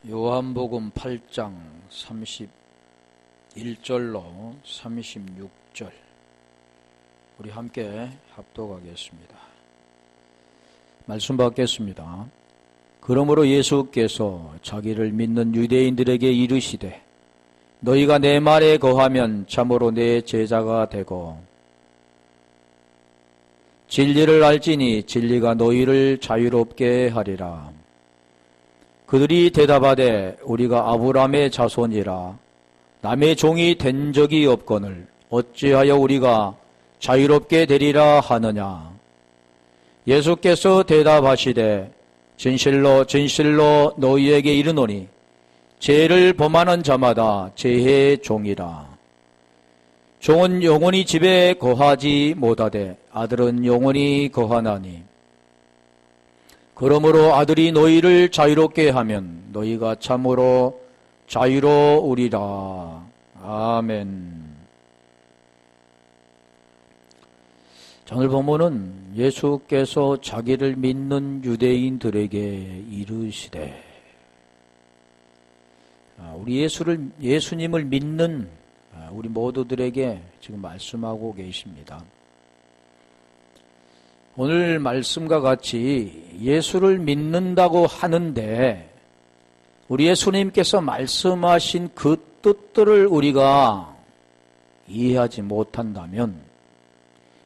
요한복음 8장 31절로 36절 우리 함께 합독하겠습니다. 말씀 받겠습니다. 그러므로 예수께서 자기를 믿는 유대인들에게 이르시되 너희가 내 말에 거하면 참으로 내 제자가 되고 진리를 알지니 진리가 너희를 자유롭게 하리라. 그들이 대답하되 우리가 아브라함의 자손이라 남의 종이 된 적이 없거늘 어찌하여 우리가 자유롭게 되리라 하느냐. 예수께서 대답하시되 진실로 진실로 너희에게 이르노니 죄를 범하는 자마다 죄의 종이라. 종은 영원히 집에 거하지 못하되 아들은 영원히 거하나니 그러므로 아들이 너희를 자유롭게 하면 너희가 참으로 자유로우리라. 아멘. 자, 오늘 본문은 예수께서 자기를 믿는 유대인들에게 이르시되 우리 예수님을 믿는 우리 모두들에게 지금 말씀하고 계십니다. 오늘 말씀과 같이 예수를 믿는다고 하는데 우리 예수님께서 말씀하신 그 뜻들을 우리가 이해하지 못한다면,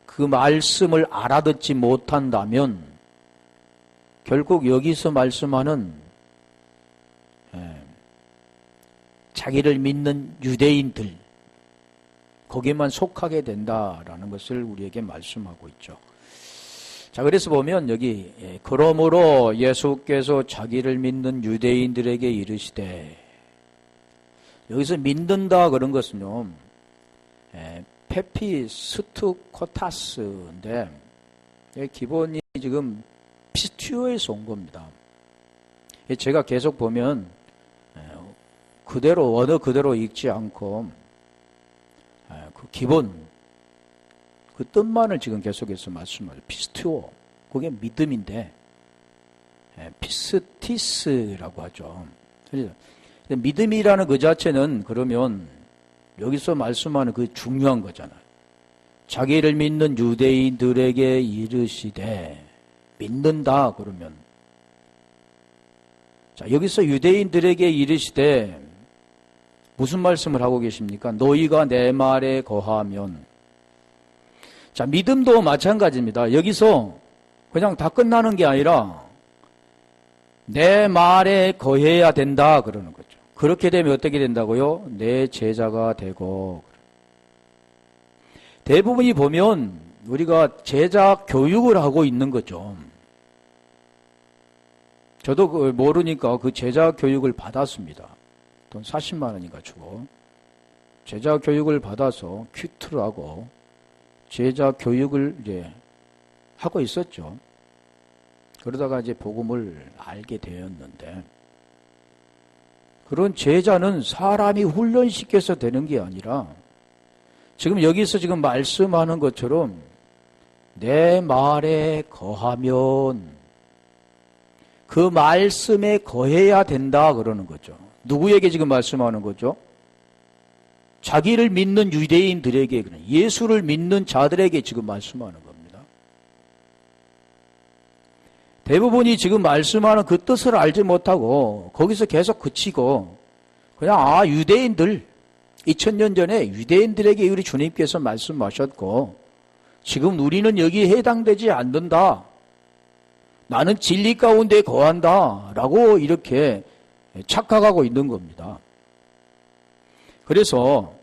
그 말씀을 알아듣지 못한다면 결국 여기서 말씀하는 자기를 믿는 유대인들 거기에만 속하게 된다라는 것을 우리에게 말씀하고 있죠. 자, 그래서 보면 여기 그러므로 예수께서 자기를 믿는 유대인들에게 이르시되, 여기서 믿는다 그런 것은요 페피스투코타스인데 기본이 지금 피스튜어에서 온 겁니다. 제가 계속 보면 그대로 언어 그대로 읽지 않고 그 기본 그 뜻만을 지금 계속해서 말씀하죠. 피스튜어, 그게 믿음인데 피스티스라고 하죠. 그래서 믿음이라는 그 자체는 그러면 여기서 말씀하는 그 중요한 거잖아요. 자기를 믿는 유대인들에게 이르시되, 믿는다 그러면, 자, 여기서 유대인들에게 이르시되 무슨 말씀을 하고 계십니까? 너희가 내 말에 거하면. 자, 믿음도 마찬가지입니다. 여기서 그냥 다 끝나는 게 아니라 내 말에 거해야 된다 그러는 거죠. 그렇게 되면 어떻게 된다고요? 내 제자가 되고. 대부분이 보면 우리가 제자 교육을 하고 있는 거죠. 저도 모르니까 그 제자 교육을 받았습니다. 돈 40만 원인가 주고 제자 교육을 받아서 큐트를 하고 제자 교육을 이제 하고 있었죠. 그러다가 이제 복음을 알게 되었는데, 그런 제자는 사람이 훈련시켜서 되는 게 아니라 지금 여기서 지금 말씀하는 것처럼 내 말에 거하면 그 말씀에 거해야 된다 그러는 거죠. 누구에게 지금 말씀하는 거죠? 자기를 믿는 유대인들에게, 예수를 믿는 자들에게 지금 말씀하는 겁니다. 대부분이 지금 말씀하는 그 뜻을 알지 못하고 거기서 계속 그치고 그냥 유대인들, 2000년 전에 유대인들에게 우리 주님께서 말씀하셨고 지금 우리는 여기에 해당되지 않는다, 나는 진리 가운데 거한다 라고 이렇게 착각하고 있는 겁니다. 그래서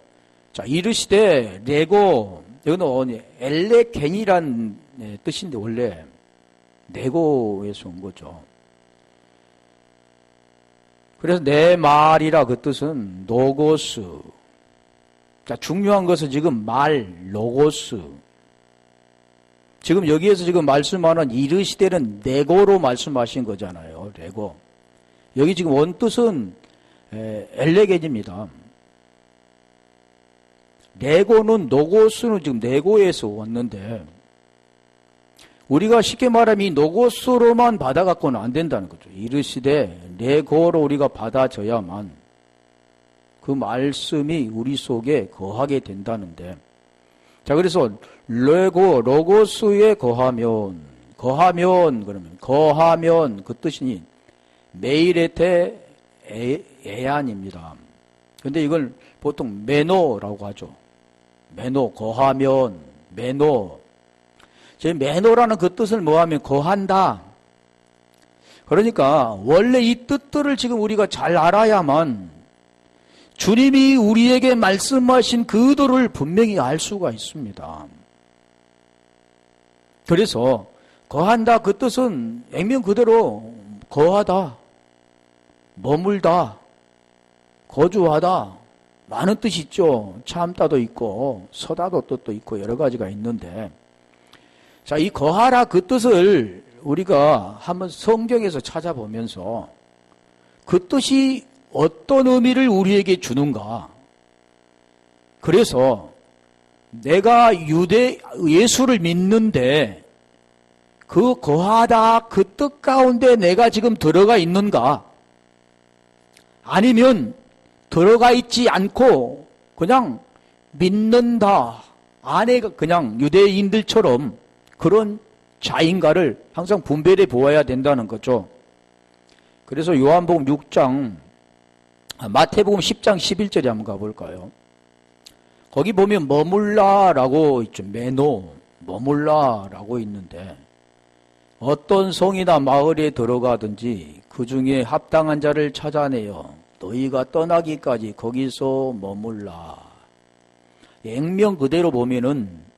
자, 이르시되 레고, 이거는 엘레겐이란 뜻인데 원래 네고에서 온 거죠. 그래서 내 말이라 그 뜻은 노고스. 자, 중요한 것은 지금 말, 로고스. 지금 여기에서 지금 말씀하는 이르시되는 네고로 말씀하신 거잖아요. 레고. 여기 지금 원뜻은 엘레겐입니다. 네고는 노고스는 지금 네고에서 왔는데 우리가 쉽게 말하면 이 노고스로만 받아갖고는 안 된다는 거죠. 이르시되 레고로 우리가 받아져야만 그 말씀이 우리 속에 거하게 된다는데, 자, 그래서 로고스에 거하면 그러면 그 뜻이니 메이레테 에안입니다. 근데 이걸 보통 메노라고 하죠. 메노, 거하면, 메노. 제 메노라는 그 뜻을 뭐하면 거한다. 그러니까 원래 이 뜻들을 지금 우리가 잘 알아야만 주님이 우리에게 말씀하신 그 의도를 분명히 알 수가 있습니다. 그래서 거한다 그 뜻은 액면 그대로 거하다, 머물다, 거주하다, 많은 뜻이 있죠. 참다도 있고 서다도 뜻도 있고 여러 가지가 있는데, 자, 이 거하라 그 뜻을 우리가 한번 성경에서 찾아보면서 그 뜻이 어떤 의미를 우리에게 주는가. 그래서 내가 예수를 믿는데 그 거하다 그 뜻 가운데 내가 지금 들어가 있는가? 아니면 들어가 있지 않고 그냥 믿는다 안에 그냥 유대인들처럼 그런 자인가를 항상 분별해 보아야 된다는 거죠. 그래서 요한복음 6장, 마태복음 10장 11절에 한번 가볼까요? 거기 보면 머물라라고 있죠. 메노, 머물라라고 있는데, 어떤 성이나 마을에 들어가든지 그 중에 합당한 자를 찾아내어 너희가 떠나기까지 거기서 머물라. 액면 그대로 보면은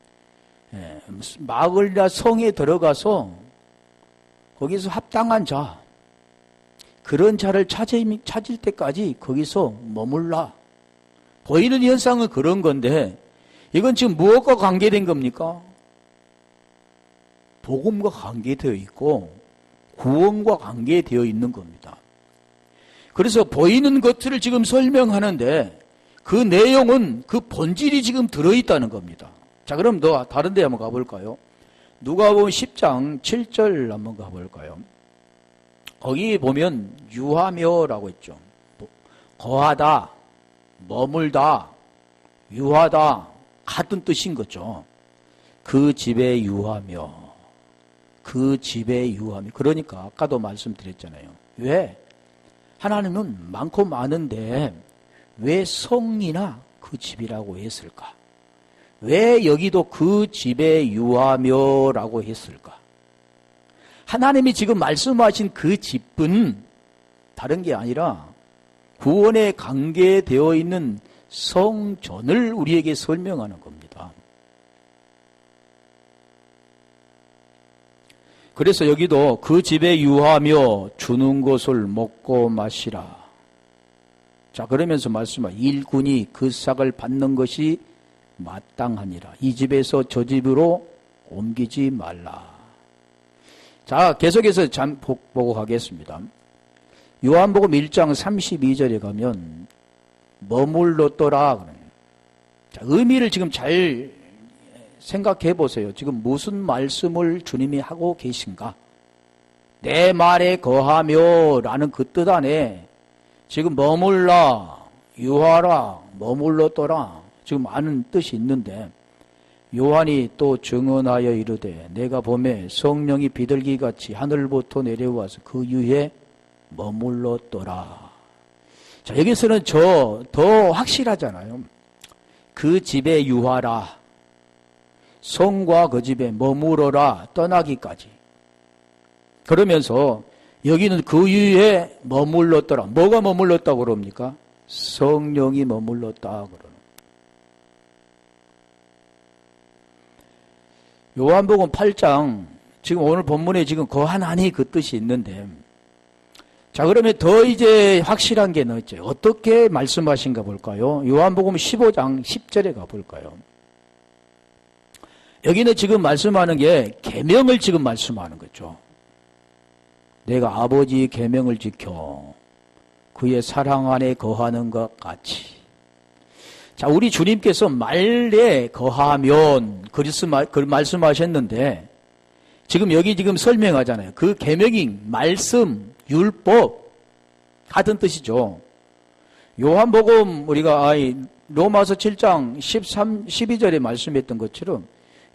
마을이나 성에 들어가서 거기서 합당한 자, 그런 자를 찾을 때까지 거기서 머물라. 보이는 현상은 그런 건데 이건 지금 무엇과 관계된 겁니까? 복음과 관계되어 있고 구원과 관계되어 있는 겁니다. 그래서 보이는 것들을 지금 설명하는데 그 내용은 그 본질이 지금 들어있다는 겁니다. 자, 그럼 다른 데 한번 가볼까요? 누가복음 10장 7절 한번 가볼까요? 거기 보면 유하며라고 있죠. 거하다, 머물다, 유하다 같은 뜻인 거죠. 그 집에 유하며, 그 집에 유하며. 그러니까 아까도 말씀드렸잖아요. 왜? 하나님은 많고 많은데 왜 성이나 그 집이라고 했을까? 왜 여기도 그 집에 유하며라고 했을까? 하나님이 지금 말씀하신 그 집은 다른 게 아니라 구원에 관계되어 있는 성전을 우리에게 설명하는 겁니다. 그래서 여기도 그 집에 유하며 주는 것을 먹고 마시라. 자, 그러면서 말씀하 일꾼이 그 삭을 받는 것이 마땅하니라. 이 집에서 저 집으로 옮기지 말라. 자, 계속해서 보고 가겠습니다. 요한복음 1장 32절에 가면 머물렀더라. 자, 의미를 지금 잘 생각해 보세요. 지금 무슨 말씀을 주님이 하고 계신가? 내 말에 거하며 라는 그 뜻 안에 지금 머물라, 유하라, 머물렀더라 지금 많은 뜻이 있는데, 요한이 또 증언하여 이르되 내가 보매 성령이 비둘기같이 하늘부터 내려와서 그 위에 머물렀더라. 자, 여기서는 더 확실하잖아요. 그 집에 유하라, 성과 그 집에 머무러라, 떠나기까지. 그러면서 여기는 그 위에 머물렀더라. 뭐가 머물렀다고 그럽니까? 성령이 머물렀다 그러는. 요한복음 8장, 지금 오늘 본문에 지금 거하나니 그 뜻이 있는데, 자, 그러면 더 이제 확실한 게 있죠. 어떻게 말씀하신가 볼까요? 요한복음 15장 10절에 가볼까요? 여기는 지금 말씀하는 게 계명을 지금 말씀하는 거죠. 내가 아버지의 계명을 지켜 그의 사랑 안에 거하는 것 같이. 자, 우리 주님께서 말에 거하면 그리스 말씀하셨는데, 지금 여기 지금 설명하잖아요. 그 계명이 말씀, 율법 같은 뜻이죠. 요한복음 우리가 로마서 7장 12절에 말씀했던 것처럼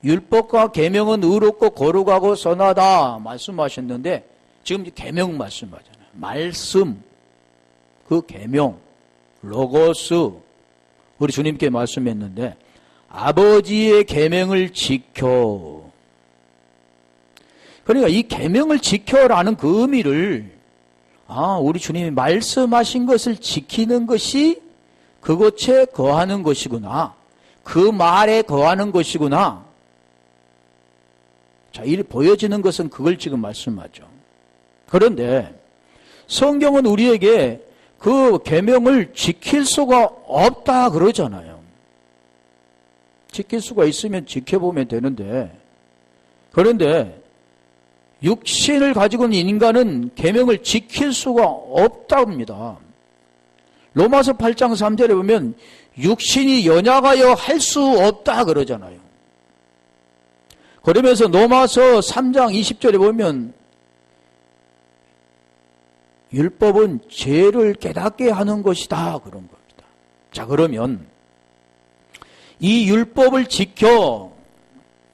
율법과 계명은 의롭고 거룩하고 선하다 말씀하셨는데 지금 계명 말씀하잖아요. 말씀, 그 계명, 로고스 우리 주님께 말씀했는데 아버지의 계명을 지켜. 그러니까 이 계명을 지켜라는 그 의미를 우리 주님이 말씀하신 것을 지키는 것이 그곳에 거하는 것이구나. 그 말에 거하는 것이구나. 자, 이 보여지는 것은 그걸 지금 말씀하죠. 그런데 성경은 우리에게 그 계명을 지킬 수가 없다 그러잖아요. 지킬 수가 있으면 지켜보면 되는데, 그런데 육신을 가지고 있는 인간은 계명을 지킬 수가 없답니다. 로마서 8장 3절에 보면 육신이 연약하여 할 수 없다 그러잖아요. 그러면서 로마서 3장 20절에 보면 율법은 죄를 깨닫게 하는 것이다 그런 겁니다. 자, 그러면 이 율법을 지켜,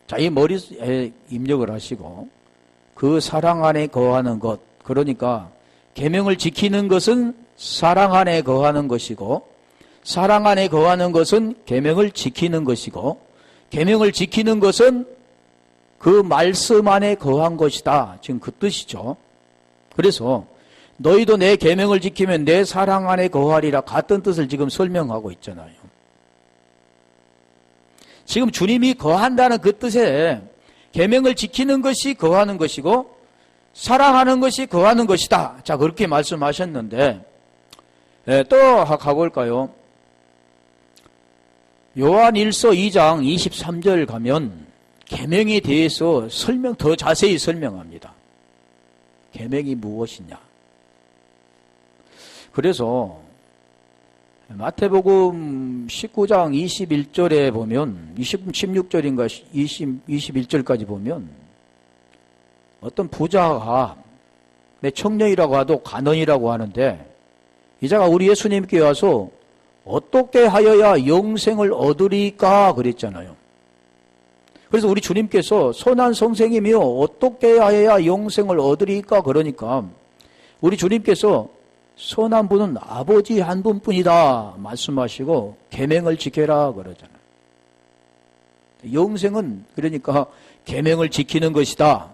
자, 이 머리에 입력을 하시고 그 사랑 안에 거하는 것, 그러니까 계명을 지키는 것은 사랑 안에 거하는 것이고 사랑 안에 거하는 것은 계명을 지키는 것이고 계명을 지키는 것은 그 말씀 안에 거한 것이다. 지금 그 뜻이죠. 그래서 너희도 내 계명을 지키면 내 사랑 안에 거하리라 같은 뜻을 지금 설명하고 있잖아요. 지금 주님이 거한다는 그 뜻에 계명을 지키는 것이 거하는 것이고 사랑하는 것이 거하는 것이다. 자, 그렇게 말씀하셨는데 또 가볼까요? 요한 1서 2장 23절 가면 계명에 대해서 더 자세히 설명합니다. 계명이 무엇이냐? 그래서 마태복음 19장 21절에 보면 16절인가 21절까지 보면 어떤 부자가 내 청년이라고 하도 간원이라고 하는데 이 자가 우리 예수님께 와서 어떻게 하여야 영생을 얻으리까 그랬잖아요. 그래서 우리 주님께서 선한 선생님이요 어떻게 하여야 영생을 얻으리까 그러니까 우리 주님께서 선한 분은 아버지 한 분뿐이다 말씀하시고 계명을 지켜라 그러잖아요. 영생은 그러니까 계명을 지키는 것이다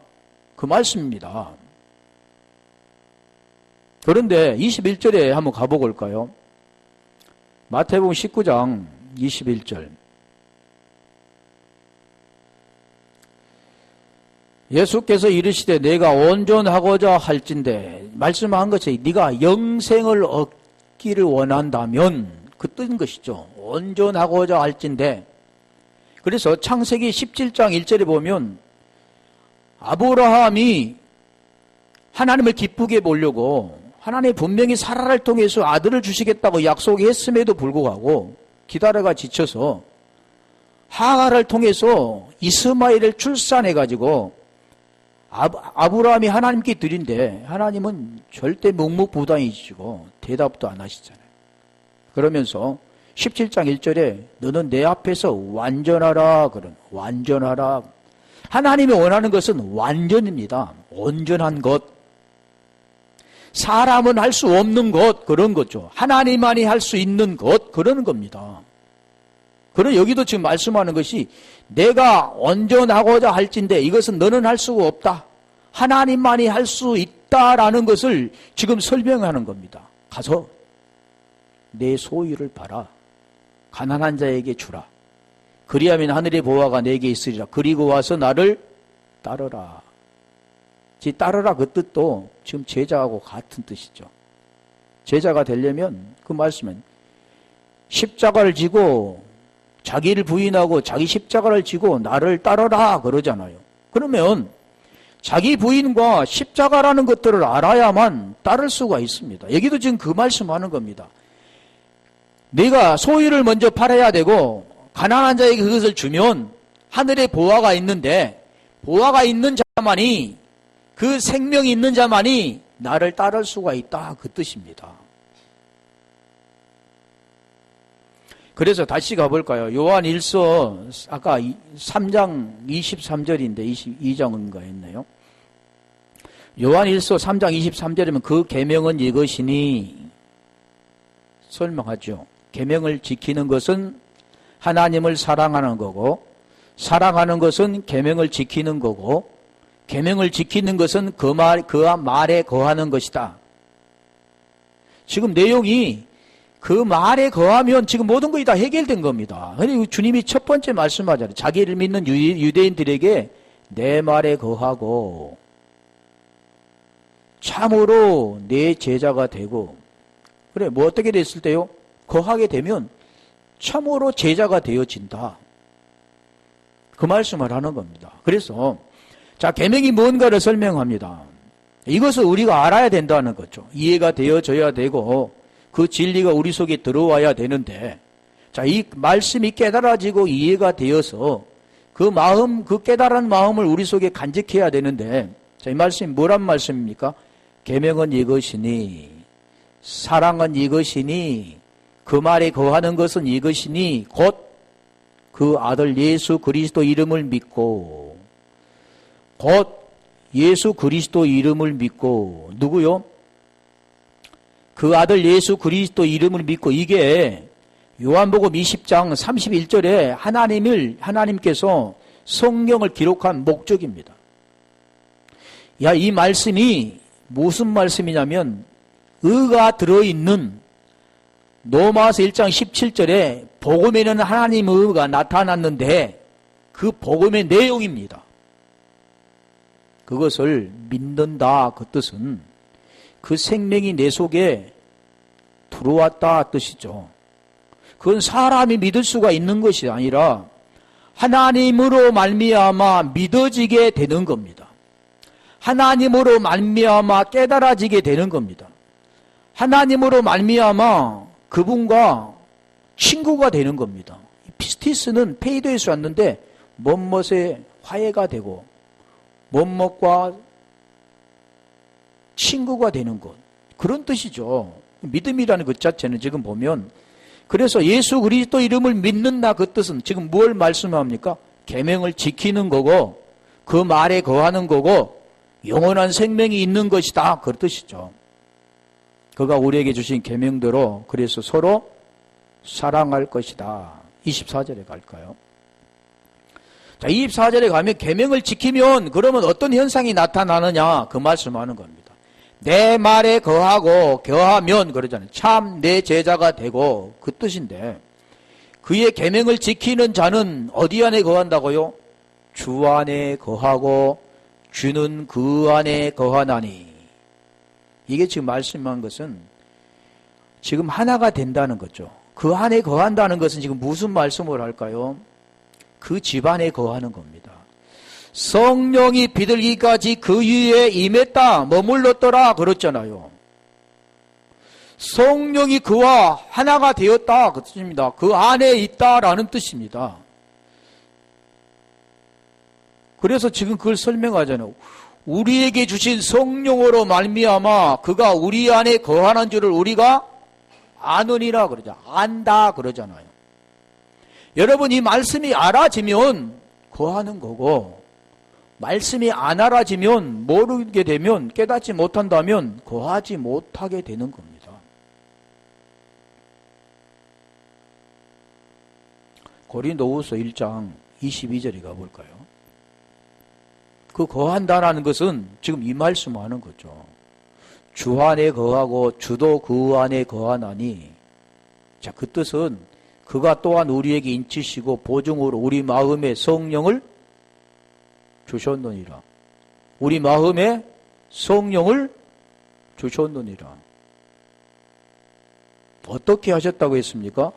그 말씀입니다. 그런데 21절에 한번 가보볼까요? 마태복음 19장 21절. 예수께서 이르시되 내가 온전하고자 할진대 말씀한 것이 네가 영생을 얻기를 원한다면 그 뜻인 것이죠. 온전하고자 할진대. 그래서 창세기 17장 1절에 보면 아브라함이 하나님을 기쁘게 보려고 하나님이 분명히 사라를 통해서 아들을 주시겠다고 약속했음에도 불구하고 기다려가 지쳐서 하갈을 통해서 이스마엘을 출산해가지고 아브라함이 하나님께 드린데 하나님은 절대 묵묵부단이시고 대답도 안 하시잖아요. 그러면서 17장 1절에 너는 내 앞에서 완전하라 완전하라. 하나님이 원하는 것은 완전입니다. 온전한 것. 사람은 할 수 없는 것 그런 거죠. 하나님만이 할 수 있는 것 그런 겁니다. 그럼 여기도 지금 말씀하는 것이 내가 온전하고자 할진대 이것은 너는 할 수가 없다. 하나님만이 할 수 있다라는 것을 지금 설명하는 겁니다. 가서 내 소유를 팔아 가난한 자에게 주라. 그리하면 하늘의 보화가 내게 있으리라. 그리고 와서 나를 따르라. 따르라 그 뜻도 지금 제자하고 같은 뜻이죠. 제자가 되려면 그 말씀은 십자가를 지고 자기를 부인하고 자기 십자가를 지고 나를 따르라 그러잖아요. 그러면 자기 부인과 십자가라는 것들을 알아야만 따를 수가 있습니다. 여기도 지금 그 말씀하는 겁니다. 네가 소유를 먼저 팔아야 되고 가난한 자에게 그것을 주면 하늘에 보화가 있는데 보화가 있는 자만이, 그 생명이 있는 자만이 나를 따를 수가 있다, 그 뜻입니다. 그래서 다시 가볼까요? 요한 1서 아까 3장 23절인데 22장인가 했네요. 요한 1서 3장 23절이면 그 계명은 이것이니 설명하죠. 계명을 지키는 것은 하나님을 사랑하는 거고, 사랑하는 것은 계명을 지키는 거고, 계명을 지키는 것은 그 말에 거하는 것이다. 지금 내용이 그 말에 거하면 지금 모든 것이 다 해결된 겁니다. 그리고 주님이 첫 번째 말씀하잖아요. 자기를 믿는 유대인들에게 내 말에 거하고 참으로 내 제자가 되고, 그래 뭐 어떻게 됐을 때요? 거하게 되면 참으로 제자가 되어진다. 그 말씀을 하는 겁니다. 그래서 자, 계명이 뭔가를 설명합니다. 이것을 우리가 알아야 된다는 거죠. 이해가 되어져야 되고 그 진리가 우리 속에 들어와야 되는데, 자, 이 말씀이 깨달아지고 이해가 되어서 그 마음, 그 깨달은 마음을 우리 속에 간직해야 되는데, 자, 이 말씀이 뭐란 말씀입니까? 계명은 이것이니, 사랑은 이것이니, 그 말에 거하는 것은 이것이니, 곧 그 아들 예수 그리스도 이름을 믿고, 곧 예수 그리스도 이름을 믿고, 누구요? 그 아들 예수 그리스도 이름을 믿고, 이게 요한복음 20장 31절에 하나님께서 성경을 기록한 목적입니다. 야, 이 말씀이 무슨 말씀이냐면, 의가 들어있는 로마서 1장 17절에 복음에는 하나님의 의가 나타났는데 그 복음의 내용입니다. 그것을 믿는다, 그 뜻은 그 생명이 내 속에 들어왔다 뜻이죠. 그건 사람이 믿을 수가 있는 것이 아니라 하나님으로 말미암아 믿어지게 되는 겁니다. 하나님으로 말미암아 깨달아지게 되는 겁니다. 하나님으로 말미암아 그분과 친구가 되는 겁니다. 피스티스는 페이도에서 왔는데 못못의 화해가 되고 못못과 친구가 되는 것, 그런 뜻이죠. 믿음이라는 것 자체는 지금 보면, 그래서 예수 그리스도 이름을 믿는다, 그 뜻은 지금 뭘 말씀합니까? 계명을 지키는 거고 그 말에 거하는 거고 영원한 생명이 있는 것이다, 그 뜻이죠. 그가 우리에게 주신 계명대로 그래서 서로 사랑할 것이다. 24절에 갈까요? 자, 24절에 가면 계명을 지키면 그러면 어떤 현상이 나타나느냐, 그 말씀하는 겁니다. 내 말에 거하면 그러잖아요. 참 내 제자가 되고, 그 뜻인데, 그의 계명을 지키는 자는 어디 안에 거한다고요? 주 안에 거하고 주는 그 안에 거하나니. 이게 지금 말씀한 것은 지금 하나가 된다는 거죠. 그 안에 거한다는 것은 지금 무슨 말씀을 할까요? 그 집안에 거하는 겁니다. 성령이 비들기까지 그 위에 임했다, 머물렀더라 그랬잖아요. 성령이 그와 하나가 되었다, 그 뜻입니다. 그 안에 있다라는 뜻입니다. 그래서 지금 그걸 설명하잖아요. 우리에게 주신 성령으로 말미암아 그가 우리 안에 거하는 줄을 우리가 아느니라 그러죠. 안다 그러잖아요. 여러분, 이 말씀이 알아지면 거하는 거고, 말씀이 안 알아지면, 모르게 되면, 깨닫지 못한다면 거하지 못하게 되는 겁니다. 고린도후서 1장 22절에 가볼까요? 그 거한다라는 것은 지금 이 말씀하는 거죠. 주 안에 거하고 주도 그 안에 거하나니. 자, 그 뜻은 그가 또한 우리에게 인치시고 보증으로 우리 마음에 성령을 주셨느니라. 우리 마음에 성령을 주셨느니라. 어떻게 하셨다고 했습니까?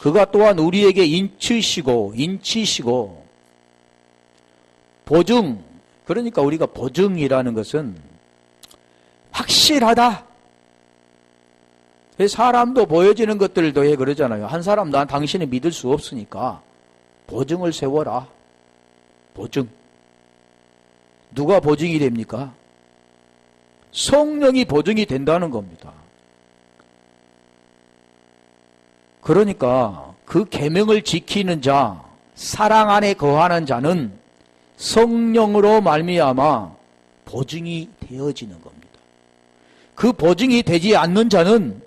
그가 또한 우리에게 인치시고 보증. 그러니까 우리가 보증이라는 것은 확실하다. 사람도 보여지는 것들도 해 그러잖아요. 한 사람 난 당신을 믿을 수 없으니까 보증을 세워라. 보증. 누가 보증이 됩니까? 성령이 보증이 된다는 겁니다. 그러니까 그 계명을 지키는 자, 사랑 안에 거하는 자는 성령으로 말미암아 보증이 되어지는 겁니다. 그 보증이 되지 않는 자는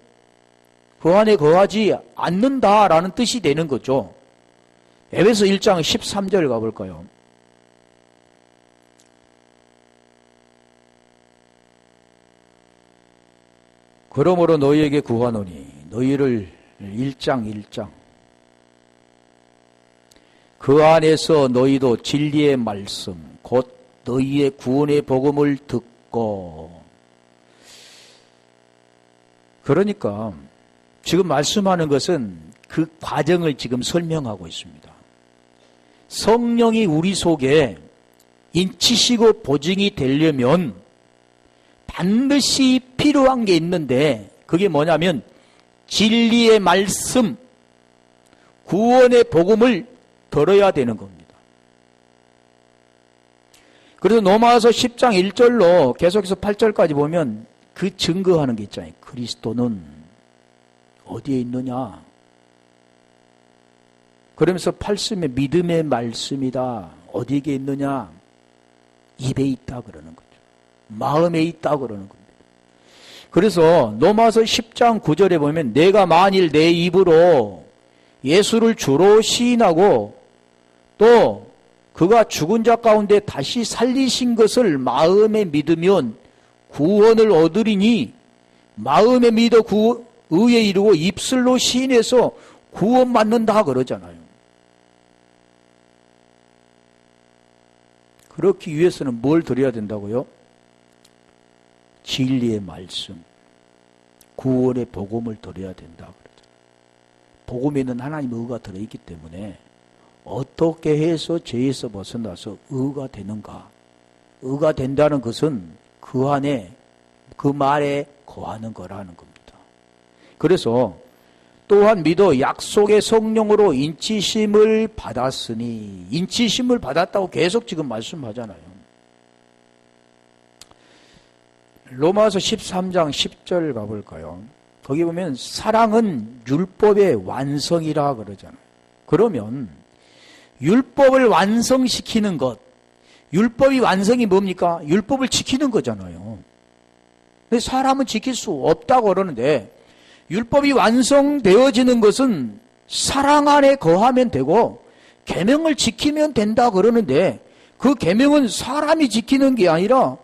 그 안에 거하지 않는다라는 뜻이 되는 거죠. 에베소 1장 13절 가볼까요? 그러므로 너희에게 구하노니 너희를 1장 그 안에서 너희도 진리의 말씀 곧 너희의 구원의 복음을 듣고. 그러니까 지금 말씀하는 것은 그 과정을 지금 설명하고 있습니다. 성령이 우리 속에 인치시고 보증이 되려면 반드시 필요한 게 있는데 그게 뭐냐면 진리의 말씀, 구원의 복음을 들어야 되는 겁니다. 그래서 로마서 10장 1절로 계속해서 8절까지 보면 그 증거하는 게 있잖아요. 그리스도는 어디에 있느냐? 그러면서 8심의 믿음의 말씀이다. 어디에 있느냐? 입에 있다 그러는 거죠. 마음에 있다 그러는 겁니다. 그래서 로마서 10장 9절에 보면 내가 만일 내 입으로 예수를 주로 시인하고 또 그가 죽은 자 가운데 다시 살리신 것을 마음에 믿으면 구원을 얻으리니 마음에 믿어 의에 이르고 입술로 시인해서 구원받는다 그러잖아요. 그렇기 위해서는 뭘 드려야 된다고요? 진리의 말씀, 구원의 복음을 드려야 된다 그러잖아요. 복음에는 하나님의 의가 들어있기 때문에 어떻게 해서 죄에서 벗어나서 의가 되는가? 의가 된다는 것은 그 안에 그 말에 거하는 거라는 겁니다. 그래서 또한 믿어 약속의 성령으로 인치심을 받았으니, 인치심을 받았다고 계속 지금 말씀하잖아요. 로마서 13장 10절 가볼까요? 거기 보면 사랑은 율법의 완성이라 그러잖아요. 그러면 율법을 완성시키는 것, 율법이 완성이 뭡니까? 율법을 지키는 거잖아요. 근데 사람은 지킬 수 없다고 그러는데 율법이 완성되어지는 것은 사랑 안에 거하면 되고 계명을 지키면 된다 그러는데 그 계명은 사람이 지키는 게 아니라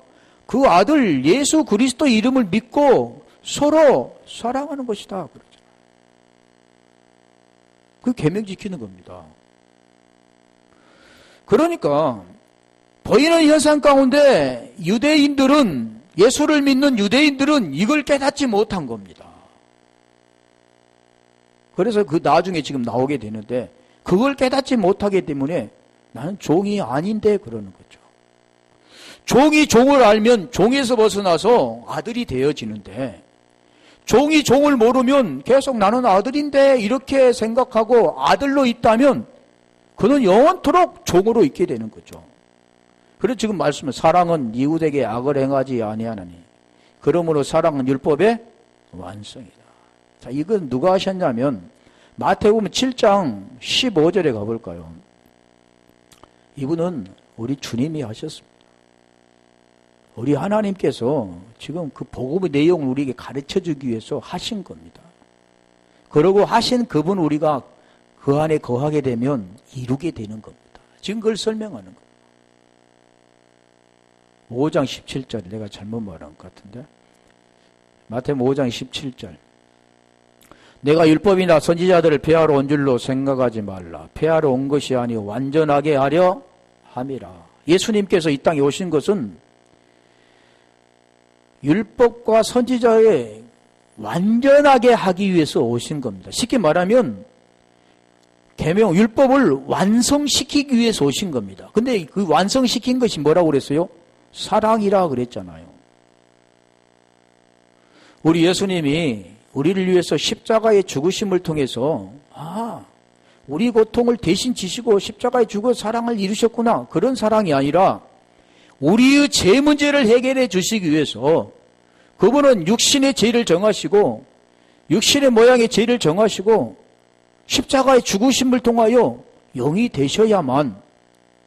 그 아들 예수 그리스도 이름을 믿고 서로 사랑하는 것이다 그러죠. 그 계명 지키는 겁니다. 그러니까 보이는 현상 가운데 유대인들은, 예수를 믿는 유대인들은 이걸 깨닫지 못한 겁니다. 그래서 그 나중에 지금 나오게 되는데 그걸 깨닫지 못하기 때문에 나는 종이 아닌데 그러는 거죠. 종이 종을 알면 종에서 벗어나서 아들이 되어지는데 종이 종을 모르면 계속 나는 아들인데 이렇게 생각하고 아들로 있다면 그는 영원토록 종으로 있게 되는 거죠. 그래서 지금 말씀은 사랑은 이웃에게 악을 행하지 아니하나니 그러므로 사랑은 율법의 완성이다. 자, 이건 누가 하셨냐면 마태복음 7장 15절에 가볼까요? 이분은 우리 주님이 하셨습니다. 우리 하나님께서 지금 그 복음의 내용을 우리에게 가르쳐주기 위해서 하신 겁니다. 그러고 하신 그분 우리가 그 안에 거하게 되면 이루게 되는 겁니다. 지금 그걸 설명하는 겁니다. 5장 17절 내가 잘못 말한 것 같은데 마태복음 5장 17절 내가 율법이나 선지자들을 폐하러 온 줄로 생각하지 말라. 폐하러 온 것이 아니오 완전하게 하려 함이라. 예수님께서 이 땅에 오신 것은 율법과 선지자에 완전하게 하기 위해서 오신 겁니다. 쉽게 말하면 계명 율법을 완성시키기 위해서 오신 겁니다. 근데 그 완성시킨 것이 뭐라고 그랬어요? 사랑이라 그랬잖아요. 우리 예수님이 우리를 위해서 십자가의 죽으심을 통해서 우리 고통을 대신 지시고 십자가에 죽어 사랑을 이루셨구나. 그런 사랑이 아니라 우리의 죄 문제를 해결해 주시기 위해서 그분은 육신의 죄를 정하시고 육신의 모양의 죄를 정하시고 십자가의 죽으심을 통하여 영이 되셔야만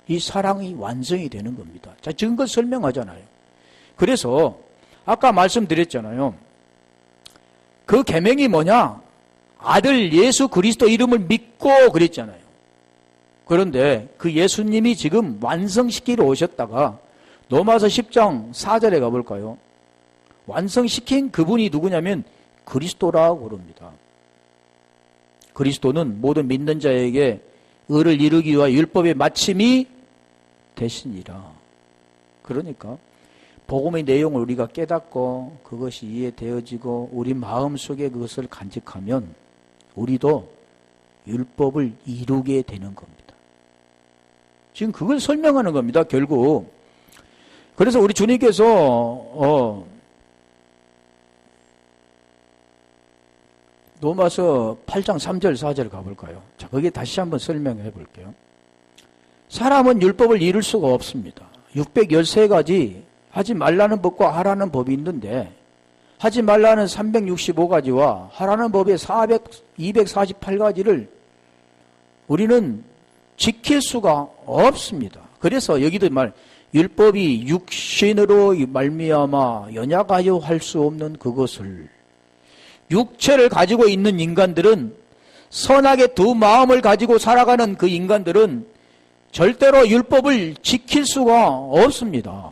이 사랑이 완성이 되는 겁니다. 자, 지금 그 설명하잖아요. 그래서 아까 말씀드렸잖아요. 그 계명이 뭐냐? 아들 예수 그리스도 이름을 믿고 그랬잖아요. 그런데 그 예수님이 지금 완성시키러 오셨다가 로마서 10장 4절에 가볼까요? 완성시킨 그분이 누구냐면 그리스도라고 그럽니다. 그리스도는 모든 믿는 자에게 의를 이루기 위하여 율법의 마침이 되시니라. 그러니까 복음의 내용을 우리가 깨닫고 그것이 이해되어지고 우리 마음속에 그것을 간직하면 우리도 율법을 이루게 되는 겁니다. 지금 그걸 설명하는 겁니다. 결국. 그래서 우리 주님께서 로마서 8장 3절 4절 가볼까요? 자, 거기에 다시 한번 설명해 볼게요. 사람은 율법을 이룰 수가 없습니다. 613가지 하지 말라는 법과 하라는 법이 있는데 하지 말라는 365가지와 하라는 법의 248가지를 우리는 지킬 수가 없습니다. 그래서 여기도 율법이 육신으로 말미암아 연약하여 할 수 없는 그것을 육체를 가지고 있는 인간들은 선하게 두 마음을 가지고 살아가는 그 인간들은 절대로 율법을 지킬 수가 없습니다.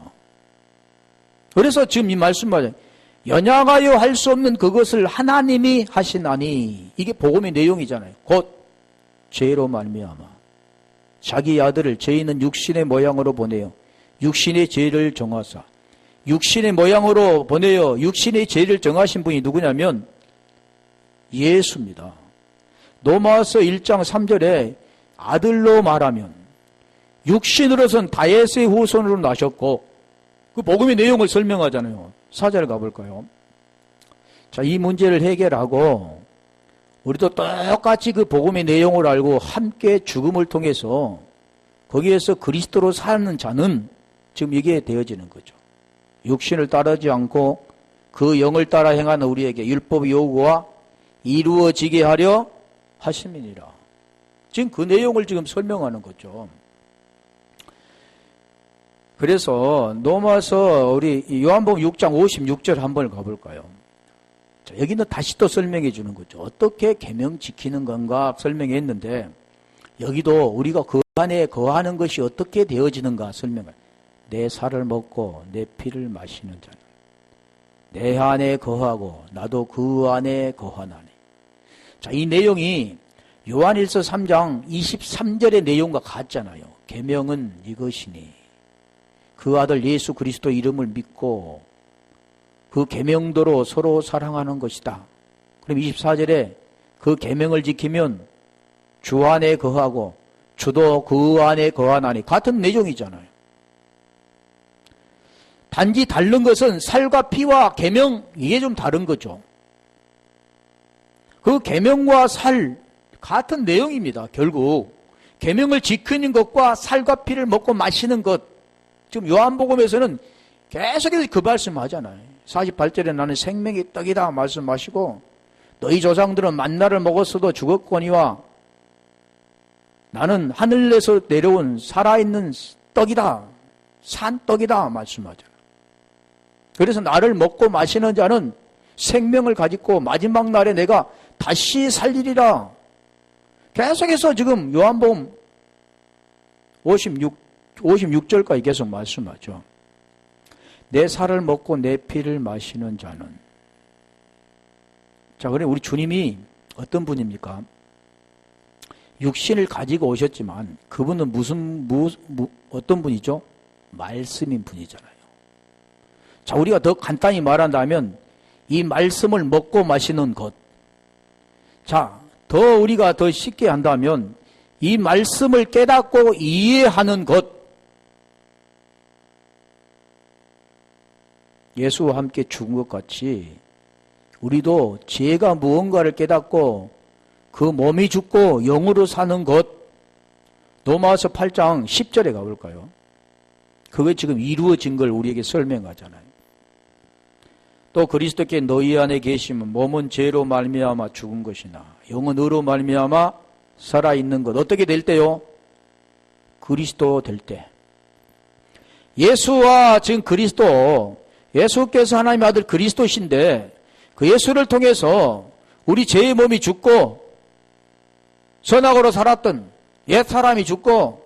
그래서 지금 이 말씀 맞아요. 연약하여 할 수 없는 그것을 하나님이 하시나니 이게 복음의 내용이잖아요. 곧 죄로 말미암아 자기 아들을 죄 있는 육신의 모양으로 보내어 육신의 죄를 정하사 육신의 모양으로 보내어 육신의 죄를 정하신 분이 누구냐면 예수입니다. 로마서 1장 3절에 아들로 말하면 육신으로선 다윗의 후손으로 나셨고 그 복음의 내용을 설명하잖아요. 4절 가볼까요? 자, 이 문제를 해결하고 우리도 똑같이 그 복음의 내용을 알고 함께 죽음을 통해서 거기에서 그리스도로 사는 자는 지금 이게 되어지는 거죠. 육신을 따르지 않고 그 영을 따라 행하는 우리에게 율법의 요구와 이루어지게 하려 하심이니라. 지금 그 내용을 지금 설명하는 거죠. 그래서 로마서 우리 요한복음 6장 56절 한번 가볼까요? 자, 여기는 다시 또 설명해 주는 거죠. 어떻게 계명 지키는 건가 설명했는데 여기도 우리가 그 안에 거하는 것이 어떻게 되어지는가 설명을. 내 살을 먹고 내 피를 마시는 자는 내 안에 거하고 나도 그 안에 거하나니. 자, 이 내용이 요한일서 3장 23절의 내용과 같잖아요. 계명은 이것이니 그 아들 예수 그리스도 이름을 믿고 그 계명대로 서로 사랑하는 것이다. 그럼 24절에 그 계명을 지키면 주 안에 거하고 주도 그 안에 거하나니 같은 내용이잖아요. 단지 다른 것은 살과 피와 계명 이게 좀 다른 거죠. 그 계명과 살 같은 내용입니다. 결국 계명을 지키는 것과 살과 피를 먹고 마시는 것. 지금 요한복음에서는 계속해서 그 말씀하잖아요. 48절에 나는 생명의 떡이다 말씀하시고 너희 조상들은 만나를 먹었어도 죽었거니와 나는 하늘에서 내려온 살아있는 떡이다. 산떡이다 말씀하잖아요. 그래서 나를 먹고 마시는 자는 생명을 가지고 마지막 날에 내가 다시 살리리라. 계속해서 지금 요한복음 56절까지 계속 말씀하죠. 내 살을 먹고 내 피를 마시는 자는. 자, 그래 우리 주님이 어떤 분입니까? 육신을 가지고 오셨지만 그분은 어떤 분이죠? 말씀인 분이잖아요. 자, 우리가 더 간단히 말한다면 이 말씀을 먹고 마시는 것. 자, 더 우리가 더 쉽게 한다면 이 말씀을 깨닫고 이해하는 것. 예수와 함께 죽은 것 같이 우리도 죄가 무언가를 깨닫고 그 몸이 죽고 영으로 사는 것. 로마서 8장 10절에 가볼까요? 그게 지금 이루어진 걸 우리에게 설명하잖아요. 또 그리스도께 너희 안에 계시면 몸은 죄로 말미암아 죽은 것이나 영은 의로 말미암아 살아있는 것. 어떻게 될 때요? 그리스도 될 때. 예수와 지금 그리스도, 예수께서 하나님의 아들 그리스도신데 그 예수를 통해서 우리 죄의 몸이 죽고 선악으로 살았던 옛사람이 죽고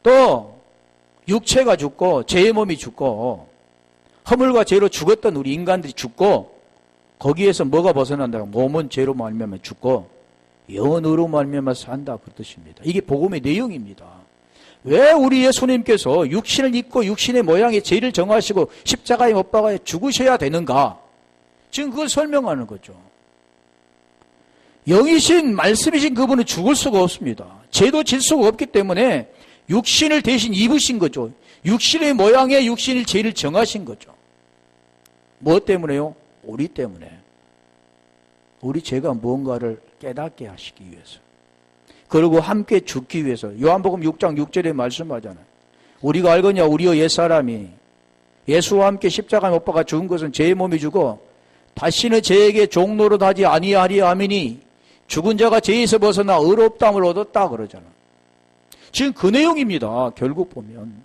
또 육체가 죽고 죄의 몸이 죽고 허물과 죄로 죽었던 우리 인간들이 죽고 거기에서 뭐가 벗어난다고? 몸은 죄로 말미암아 죽고 영은 의로 말미암아 산다 그 뜻입니다. 이게 복음의 내용입니다. 왜 우리 예수님께서 육신을 입고 육신의 모양의 죄를 정하시고 십자가에 못 박아 죽으셔야 되는가? 지금 그걸 설명하는 거죠. 영이신 말씀이신 그분은 죽을 수가 없습니다. 죄도 질 수가 없기 때문에 육신을 대신 입으신 거죠. 육신의 모양의 육신의 죄를 정하신 거죠. 무엇 때문에요? 우리 때문에. 우리 죄가 무언가를 깨닫게 하시기 위해서. 그리고 함께 죽기 위해서. 요한복음 6장 6절에 말씀하잖아요. 우리가 알거냐 우리의 옛사람이 예수와 함께 십자가에 못 박아 죽은 것은 죄의 몸이 죽어 다시는 죄에게 종노릇하지 아니하리라 하미니 죽은 자가 죄에서 벗어나 의롭다함을 얻었다 그러잖아. 지금 그 내용입니다. 결국 보면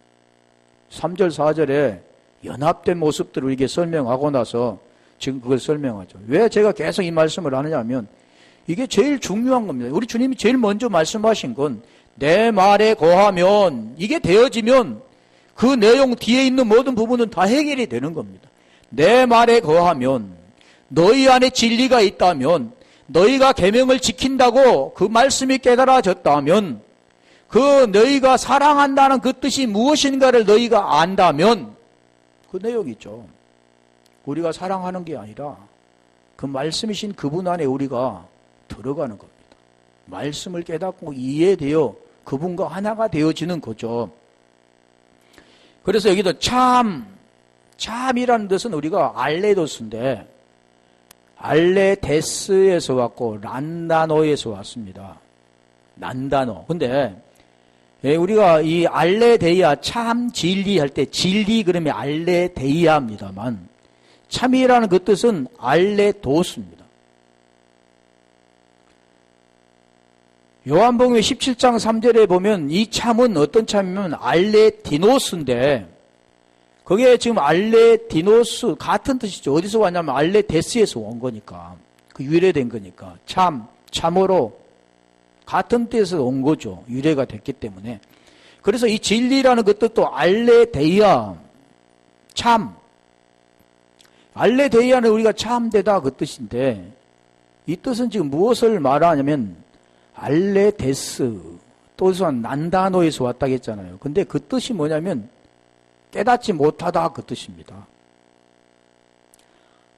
3절 4절에 연합된 모습들을 우리에게 설명하고 나서 지금 그걸 설명하죠. 왜 제가 계속 이 말씀을 하느냐 하면 이게 제일 중요한 겁니다. 우리 주님이 제일 먼저 말씀하신 건 내 말에 거하면 이게 되어지면 그 내용 뒤에 있는 모든 부분은 다 해결이 되는 겁니다. 내 말에 거하면 너희 안에 진리가 있다면 너희가 계명을 지킨다고 그 말씀이 깨달아졌다면 그 너희가 사랑한다는 그 뜻이 무엇인가를 너희가 안다면 그 내용이죠. 우리가 사랑하는 게 아니라 그 말씀이신 그분 안에 우리가 들어가는 겁니다. 말씀을 깨닫고 이해되어 그분과 하나가 되어지는 거죠. 그래서 여기도 참이라는 뜻은 우리가 알레도스인데 알레데스에서 왔고 란다노에서 왔습니다. 난다노. 근데 우리가 이 알레데이아 참 진리 할 때 진리 그러면 알레데이아입니다만 참이라는 그 뜻은 알레도스입니다. 요한복음 17장 3절에 보면 이 참은 어떤 참이면 알레디노스인데 거기에 지금 알레디노스 같은 뜻이죠. 어디서 왔냐면 알레데스에서 온 거니까 그 유래된 거니까 참으로 같은 뜻에서 온 거죠. 유래가 됐기 때문에. 그래서 이 진리라는 그 뜻도 알레데이아 참 알레데이아는 우리가 참되다 그 뜻인데 이 뜻은 지금 무엇을 말하냐면 알레데스 또한 난다노에서 왔다고 했잖아요. 근데 그 뜻이 뭐냐면 깨닫지 못하다 그 뜻입니다.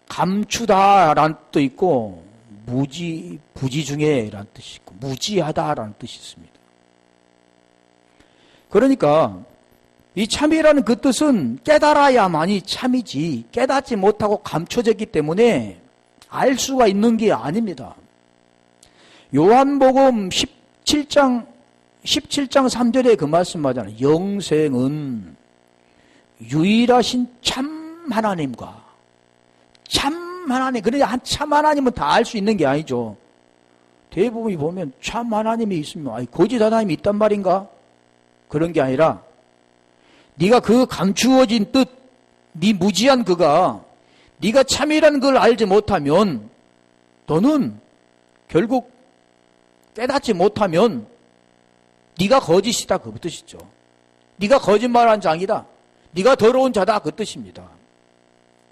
감추다라는 뜻도 있고 부지 중에라는 뜻이 있고 무지하다라는 뜻이 있습니다. 그러니까 이 참이라는 그 뜻은 깨달아야만이 참이지 깨닫지 못하고 감춰졌기 때문에 알 수가 있는 게 아닙니다. 요한복음 17장 3절에 그 말씀 하잖아요. 영생은 유일하신 참 하나님과 참 하나님. 그러니까 참 하나님은 다 알 수 있는 게 아니죠. 대부분이 보면 참 하나님이 있으면 거짓 하나님이 있단 말인가? 그런 게 아니라 네가 그 감추어진 뜻, 네 무지한 그가 네가 참이라는 걸 알지 못하면 너는 결국 깨닫지 못하면 네가 거짓이다 그 뜻이죠. 네가 거짓말한 자이다. 네가 더러운 자다 그 뜻입니다.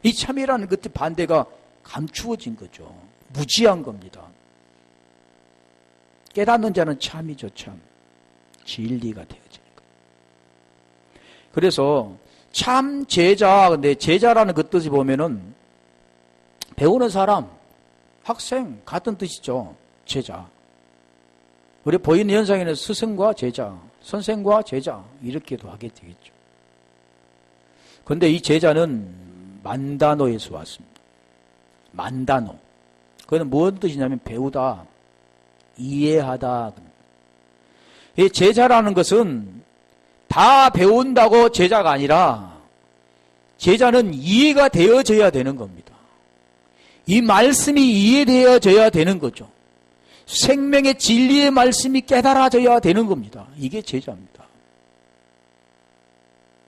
이 참이라는 그 뜻 반대가 감추어진 거죠. 무지한 겁니다. 깨닫는 자는 참이죠. 참. 진리가 되어지는 거예요. 그래서 참 제자, 근데 제자라는 그 뜻이 보면은 배우는 사람, 학생 같은 뜻이죠. 제자. 우리 보이는 현상에는 스승과 제자, 선생과 제자 이렇게도 하게 되겠죠. 그런데 이 제자는 만다노에서 왔습니다. 만다노. 그건 무슨 뜻이냐면 배우다, 이해하다. 이 제자라는 것은 다 배운다고 제자가 아니라 제자는 이해가 되어져야 되는 겁니다. 이 말씀이 이해되어져야 되는 거죠. 생명의 진리의 말씀이 깨달아져야 되는 겁니다. 이게 제자입니다.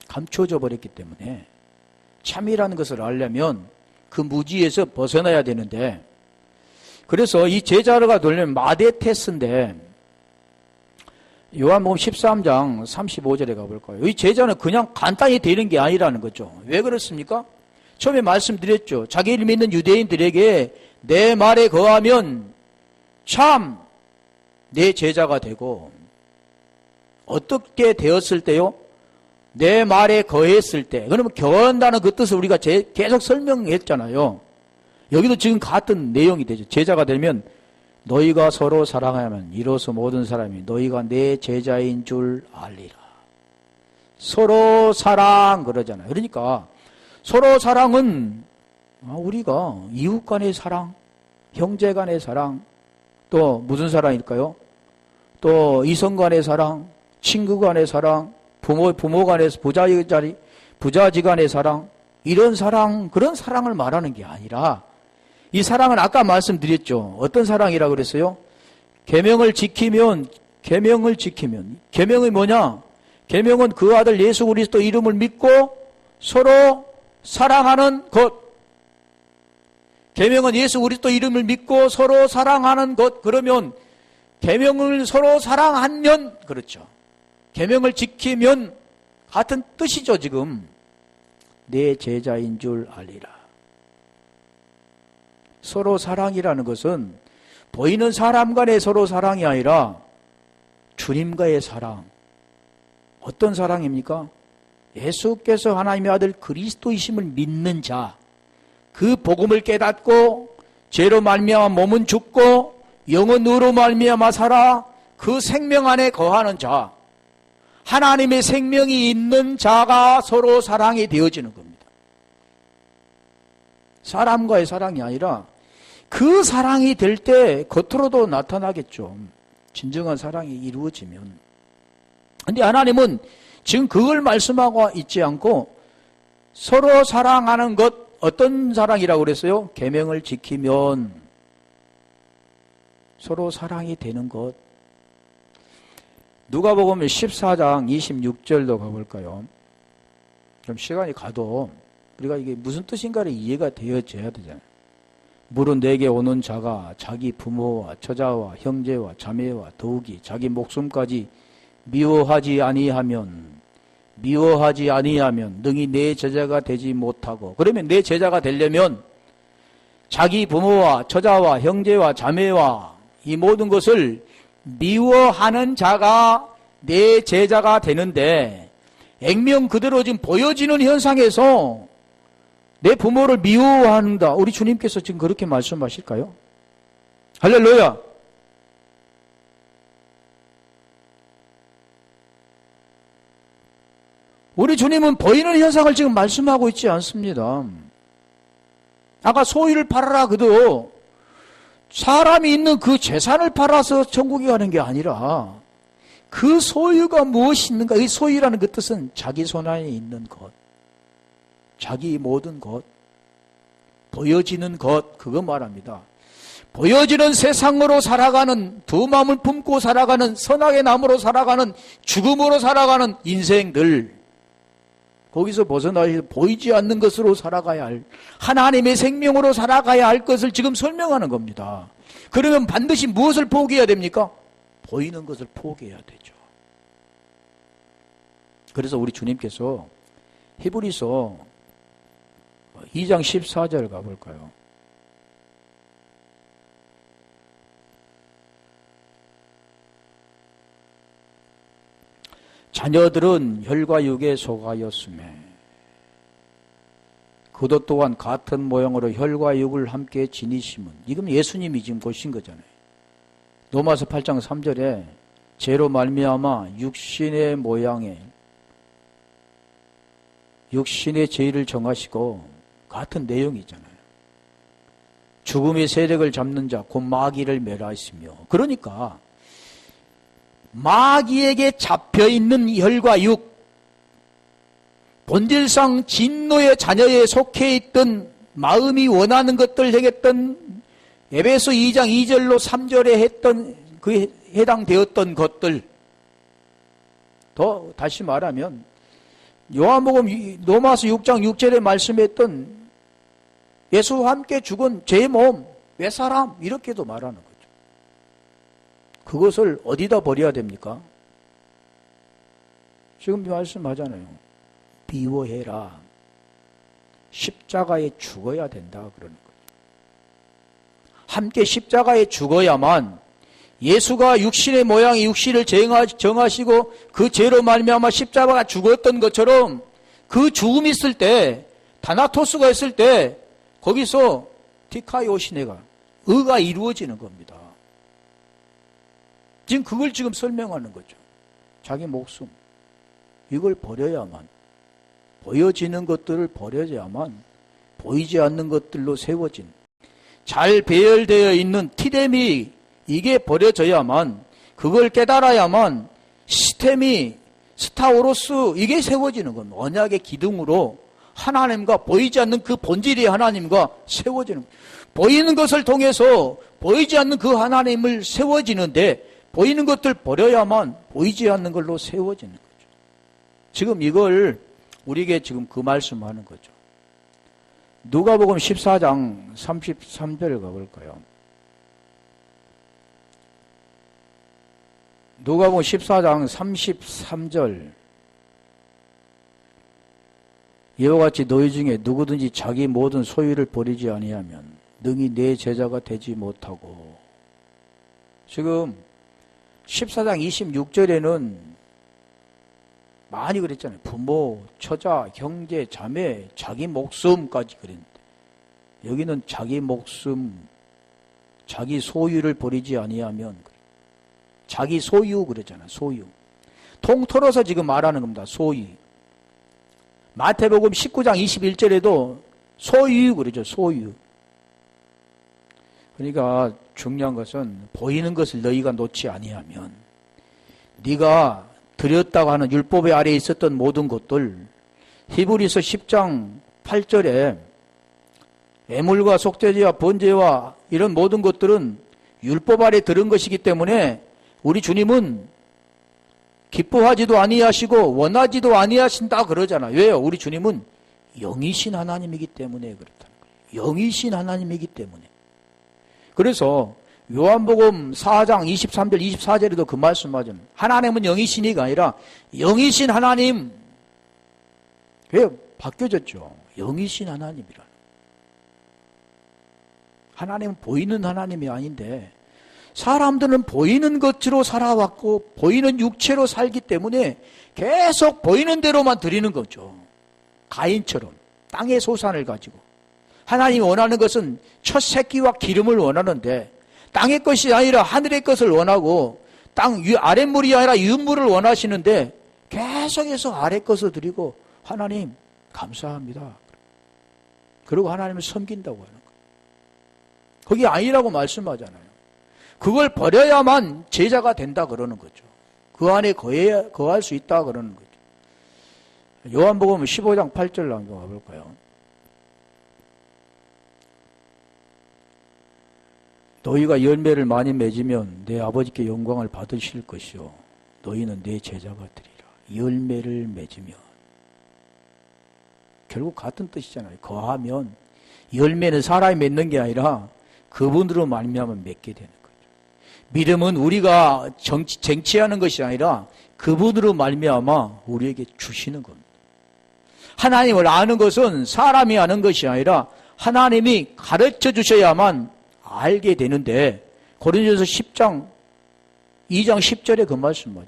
감춰져 버렸기 때문에 참이라는 것을 알려면 그 무지에서 벗어나야 되는데, 그래서 이 제자가 되려면 마대 테스트인데 요한복음 13장 35절에 가볼까요? 이 제자는 그냥 간단히 되는 게 아니라는 거죠. 왜 그렇습니까? 처음에 말씀드렸죠. 자기를 믿는 유대인들에게 내 말에 거하면 참 내 제자가 되고, 어떻게 되었을 때요? 내 말에 거했을 때. 그러면 거한다는 그 뜻을 우리가 계속 설명했잖아요. 여기도 지금 같은 내용이 되죠. 제자가 되면 너희가 서로 사랑하면 이로써 모든 사람이 너희가 내 제자인 줄 알리라. 서로 사랑 그러잖아요. 그러니까 서로 사랑은 우리가 이웃 간의 사랑, 형제 간의 사랑, 또 무슨 사랑일까요? 또 이성 간의 사랑, 친구 간의 사랑, 부모 간의, 부자지 간의 사랑, 이런 사랑, 그런 사랑을 말하는 게 아니라, 이 사랑은 아까 말씀드렸죠. 어떤 사랑이라고 그랬어요? 계명을 지키면, 계명이 뭐냐? 계명은 그 아들 예수 그리스도 이름을 믿고 서로 사랑하는 것. 계명은 예수 그리스도 이름을 믿고 서로 사랑하는 것. 그러면 계명을 서로 사랑하면, 그렇죠. 계명을 지키면 같은 뜻이죠. 지금 내 제자인 줄 알리라. 서로 사랑이라는 것은 보이는 사람 간의 서로 사랑이 아니라 주님과의 사랑. 어떤 사랑입니까? 예수께서 하나님의 아들 그리스도이심을 믿는 자, 그 복음을 깨닫고 죄로 말미암아 몸은 죽고 영혼으로 말미암아 살아 그 생명 안에 거하는 자, 하나님의 생명이 있는 자가 서로 사랑이 되어지는 겁니다. 사람과의 사랑이 아니라 그 사랑이 될 때 겉으로도 나타나겠죠. 진정한 사랑이 이루어지면. 근데 하나님은 지금 그걸 말씀하고 있지 않고 서로 사랑하는 것, 어떤 사랑이라고 그랬어요? 계명을 지키면 서로 사랑이 되는 것. 누가복음 14장 26절도 가볼까요? 좀 시간이 가도 우리가 이게 무슨 뜻인가를 이해가 되어져야 되잖아요. 물은 내게 오는 자가 자기 부모와 처자와 형제와 자매와 더욱이 자기 목숨까지 미워하지 아니하면 능히 내 제자가 되지 못하고. 그러면 내 제자가 되려면 자기 부모와 처자와 형제와 자매와 이 모든 것을 미워하는 자가 내 제자가 되는데, 액면 그대로 지금 보여지는 현상에서 내 부모를 미워한다. 우리 주님께서 지금 그렇게 말씀하실까요? 할렐루야. 우리 주님은 보이는 현상을 지금 말씀하고 있지 않습니다. 아까 소유를 팔아라 그도 사람이 있는 그 재산을 팔아서 천국에 가는 게 아니라 그 소유가 무엇이 있는가. 이 소유라는 그 뜻은 자기 손 안에 있는 것, 자기 모든 것, 보여지는 것, 그거 말합니다. 보여지는 세상으로 살아가는, 두 마음을 품고 살아가는, 선악의 나무로 살아가는, 죽음으로 살아가는 인생들, 거기서 벗어나서 보이지 않는 것으로 살아가야 할, 하나님의 생명으로 살아가야 할 것을 지금 설명하는 겁니다. 그러면 반드시 무엇을 포기해야 됩니까? 보이는 것을 포기해야 되죠. 그래서 우리 주님께서 히브리서 2장 14절 가볼까요? 자녀들은 혈과 육에 속하였음에 그도 또한 같은 모양으로 혈과 육을 함께 지니심은, 이건 예수님이 지금 보신 거잖아요. 로마서 8장 3절에 죄로 말미암아 육신의 모양에 육신의 죄를 정하시고, 같은 내용이잖아요. 죽음의 세력을 잡는 자 곧 마귀를 멸하였으며, 그러니까 마귀에게 잡혀있는 혈과 육, 본질상 진노의 자녀에 속해 있던 마음이 원하는 것들 행했던 에베소 2장 2절로 3절에 했던 그 해당되었던 것들, 더 다시 말하면 요한복음 로마서 6장 6절에 말씀했던 예수와 함께 죽은 제 몸, 왜 사람 이렇게도 말하는 거죠. 그것을 어디다 버려야 됩니까? 지금 말씀하잖아요. 비워해라. 십자가에 죽어야 된다 그러는 거죠. 함께 십자가에 죽어야만 예수가 육신의 모양의 육신을 정하시고 그 죄로 말미암아 십자가가 죽었던 것처럼 그 죽음이 있을 때, 다나토스가 있을 때 거기서 디카이오시네가 의가 이루어지는 겁니다. 지금 그걸 지금 설명하는 거죠. 자기 목숨 이걸 버려야만, 보여지는 것들을 버려야만 보이지 않는 것들로 세워진 잘 배열되어 있는 티뎀이 이게 버려져야만, 그걸 깨달아야만 시스템이 스타오로스 이게 세워지는 겁니다. 언약의 기둥으로 하나님과 보이지 않는 그 본질의 하나님과 세워지는 겁니다. 보이는 것을 통해서 보이지 않는 그 하나님을 세워지는데 보이는 것들 버려야만 보이지 않는 걸로 세워지는 거죠. 지금 이걸 우리에게 지금 그 말씀하는 거죠. 누가복음 14장 33절 가볼까요? 누가복음 14장 33절. 이와 같이 너희 중에 누구든지 자기 모든 소유를 버리지 아니하면 능히 내 제자가 되지 못하고. 지금 14장 26절에는 많이 그랬잖아요. 부모, 처자, 형제, 자매, 자기 목숨까지 그랬는데 여기는 자기 목숨, 자기 소유를 버리지 아니하면, 자기 소유 그랬잖아요. 소유. 통틀어서 지금 말하는 겁니다. 소유. 마태복음 19장 21절에도 소유 그러죠. 소유. 그러니까 중요한 것은 보이는 것을 너희가 놓지 아니하면 네가 드렸다고 하는 율법 아래에 있었던 모든 것들, 히브리서 10장 8절에 애물과 속죄제와 번제와 이런 모든 것들은 율법 아래 들은 것이기 때문에 우리 주님은 기뻐하지도 아니하시고 원하지도 아니하신다 그러잖아요. 왜요? 우리 주님은 영이신 하나님이기 때문에 그렇다는 거예요. 영이신 하나님이기 때문에. 그래서 요한복음 4장 23절 24절에도 그 말씀하죠. 하나님은 영이신이가 아니라 영이신 하나님. 왜 바뀌어졌죠? 영이신 하나님이라. 하나님은 보이는 하나님이 아닌데 사람들은 보이는 것으로 살아왔고 보이는 육체로 살기 때문에 계속 보이는 대로만 드리는 거죠. 가인처럼 땅의 소산을 가지고. 하나님이 원하는 것은 첫 새끼와 기름을 원하는데 땅의 것이 아니라 하늘의 것을 원하고 땅 아랫물이 아니라 윗물을 원하시는데 계속해서 아래 것을 드리고 하나님 감사합니다. 그리고 하나님을 섬긴다고 하는 거예요. 그게 아니라고 말씀하잖아요. 그걸 버려야만 제자가 된다 그러는 거죠. 그 안에 거할 수 있다 그러는 거죠. 요한복음 15장 8절 한번 가볼까요? 너희가 열매를 많이 맺으면 내 아버지께 영광을 받으실 것이요 너희는 내 제자가 되리라. 열매를 맺으면 결국 같은 뜻이잖아요. 거하면 열매는 사람이 맺는 게 아니라 그분으로 말미암아 맺게 되는 거죠. 믿음은 우리가 쟁취하는 것이 아니라 그분으로 말미암아 우리에게 주시는 겁니다. 하나님을 아는 것은 사람이 아는 것이 아니라 하나님이 가르쳐 주셔야만 알게 되는데 고린도전서 10장 2장 10절에 그 말씀 맞아요.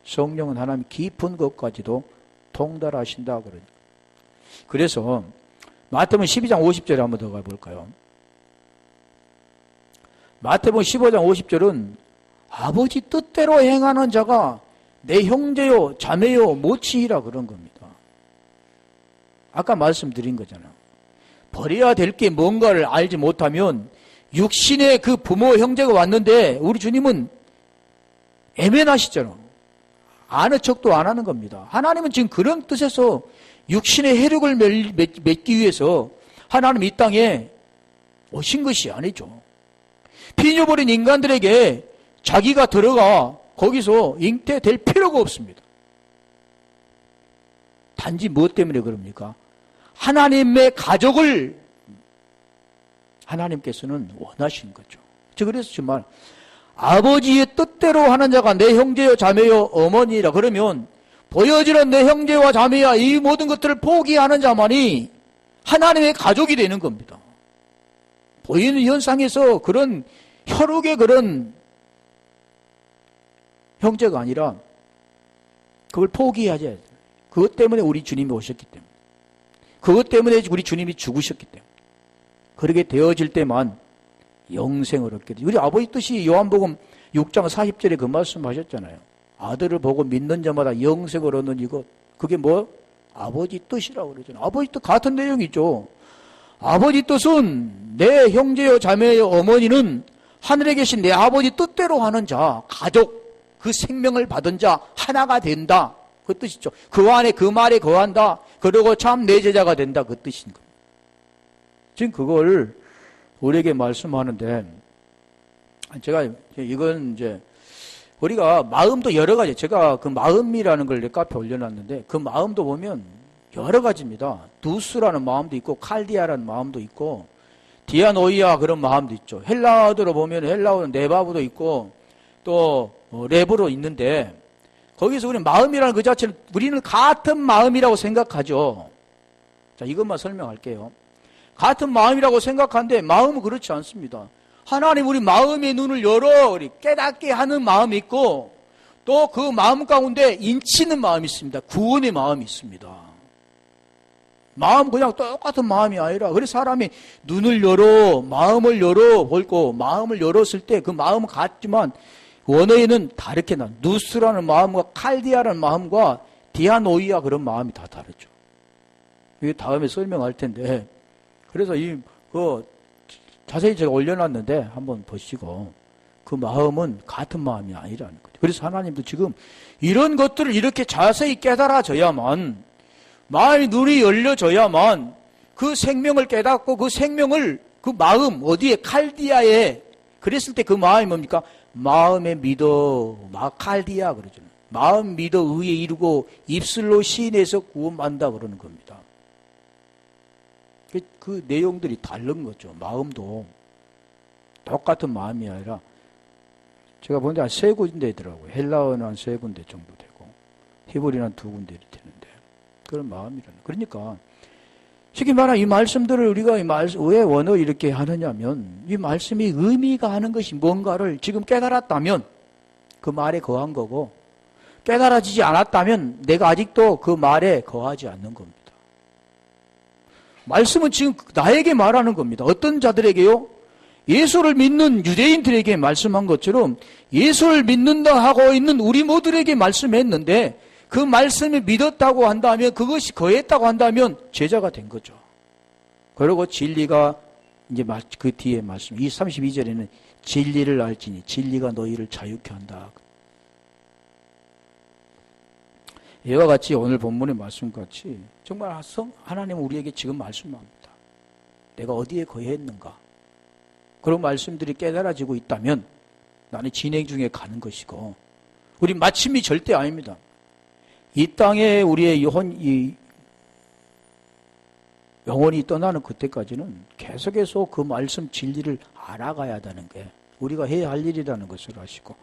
성령은 하나님 깊은 것까지도 통달하신다 그러니까. 그래서 마태복음 12장 50절에 한번 더 가볼까요? 마태복음 15장 50절은 아버지 뜻대로 행하는 자가 내 형제요 자매요 모치이라 그런 겁니다. 아까 말씀드린 거잖아요. 버려야 될 게 뭔가를 알지 못하면 육신의 그 부모 형제가 왔는데 우리 주님은 애매하시잖아요. 아는 척도 안 하는 겁니다. 하나님은 지금 그런 뜻에서 육신의 혈육을 맺기 위해서 하나님 이 땅에 오신 것이 아니죠. 피 잊어버린 인간들에게 자기가 들어가 거기서 잉태될 필요가 없습니다. 단지 무엇 때문에 그럽니까? 하나님의 가족을 하나님께서는 원하신 거죠. 그래서 정말 아버지의 뜻대로 하는 자가 내 형제요 자매요 어머니라 그러면 보여지는 내 형제와 자매야 이 모든 것들을 포기하는 자만이 하나님의 가족이 되는 겁니다. 보이는 현상에서 그런 혈육의 그런 형제가 아니라 그걸 포기하셔야 돼요. 그것 때문에 우리 주님이 오셨기 때문에, 그것 때문에 우리 주님이 죽으셨기 때문에 그렇게 되어질 때만 영생을 얻게 돼요. 우리 아버지 뜻이 요한복음 6장 40절에 그 말씀하셨잖아요. 아들을 보고 믿는 자마다 영생을 얻는 이것, 그게 뭐? 아버지 뜻이라고 그러잖아요. 아버지 뜻 같은 내용이죠. 아버지 뜻은 내 형제요 자매요 어머니는 하늘에 계신 내 아버지 뜻대로 하는 자, 가족, 그 생명을 받은 자 하나가 된다. 그 뜻이죠. 그 안에 그 말에 거한다. 그리고 참 내 제자가 된다. 그 뜻인 겁니다. 지금 그걸 우리에게 말씀하는데, 제가 이건 이제 우리가 마음도 여러 가지, 제가 그 마음이라는 걸 내 카페에 올려놨는데 그 마음도 보면 여러 가지입니다. 두스라는 마음도 있고 칼디아라는 마음도 있고 디아노이아 그런 마음도 있죠. 헬라어로 보면 헬라어는 네바브도 있고 또 레브로 있는데 거기서 우리는 마음이라는 그 자체는 우리는 같은 마음이라고 생각하죠. 자, 이것만 설명할게요. 같은 마음이라고 생각하는데 마음은 그렇지 않습니다. 하나님 우리 마음의 눈을 열어 우리 깨닫게 하는 마음이 있고 또 그 마음 가운데 인치는 마음이 있습니다. 구원의 마음이 있습니다. 마음 그냥 똑같은 마음이 아니라 그래서 사람이 눈을 열어 마음을 열어 볼고 마음을 열었을 때 그 마음은 같지만 원어에는 다르게 나 누스라는 마음과 칼디아라는 마음과 디아노이아 그런 마음이 다 다르죠. 이게 다음에 설명할 텐데 그래서 자세히 제가 올려놨는데 한번 보시고 그 마음은 같은 마음이 아니라는 거죠. 그래서 하나님도 지금 이런 것들을 이렇게 자세히 깨달아져야만 마음의 눈이 열려져야만 그 생명을 깨닫고 그 생명을 그 마음 어디에 칼디아에 그랬을 때 그 마음이 뭡니까? 마음에 믿어 칼디아 그러잖아요. 마음 믿어 의에 이르고 입술로 시인해서 구원받는다 그러는 겁니다. 그 내용들이 다른 거죠. 마음도 똑같은 마음이 아니라 제가 보는데 한 3군데더라고요. 헬라어는 한 3군데 정도 되고 히브리는 한 2군데 되는데 그런 마음이라는. 그러니까 쉽게 말하면 이 말씀들을 우리가 왜 원어 이렇게 하느냐면 이 말씀이 의미가 하는 것이 뭔가를 지금 깨달았다면 그 말에 거한 거고 깨달아지지 않았다면 내가 아직도 그 말에 거하지 않는 겁니다. 말씀은 지금 나에게 말하는 겁니다. 어떤 자들에게요? 예수를 믿는 유대인들에게 말씀한 것처럼 예수를 믿는다 하고 있는 우리 모두에게 말씀했는데 그 말씀을 믿었다고 한다면 그것이 거했다고 한다면 제자가 된 거죠. 그리고 진리가 이제 그 뒤에 말씀 이 32절에는 진리를 알지니 진리가 너희를 자유케 한다. 이와 같이 오늘 본문의 말씀같이 정말 하나님은 우리에게 지금 말씀합니다. 내가 어디에 거했는가? 그런 말씀들이 깨달아지고 있다면 나는 진행 중에 가는 것이고 우리 마침이 절대 아닙니다. 이 땅에 우리의 영혼이 떠나는 그때까지는 계속해서 그 말씀 진리를 알아가야 하는 게 우리가 해야 할 일이라는 것을 아시고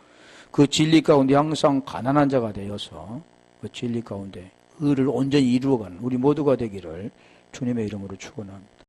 그 진리 가운데 항상 가난한 자가 되어서 그 진리 가운데 의를 온전히 이루어가는 우리 모두가 되기를 주님의 이름으로 축원합니다.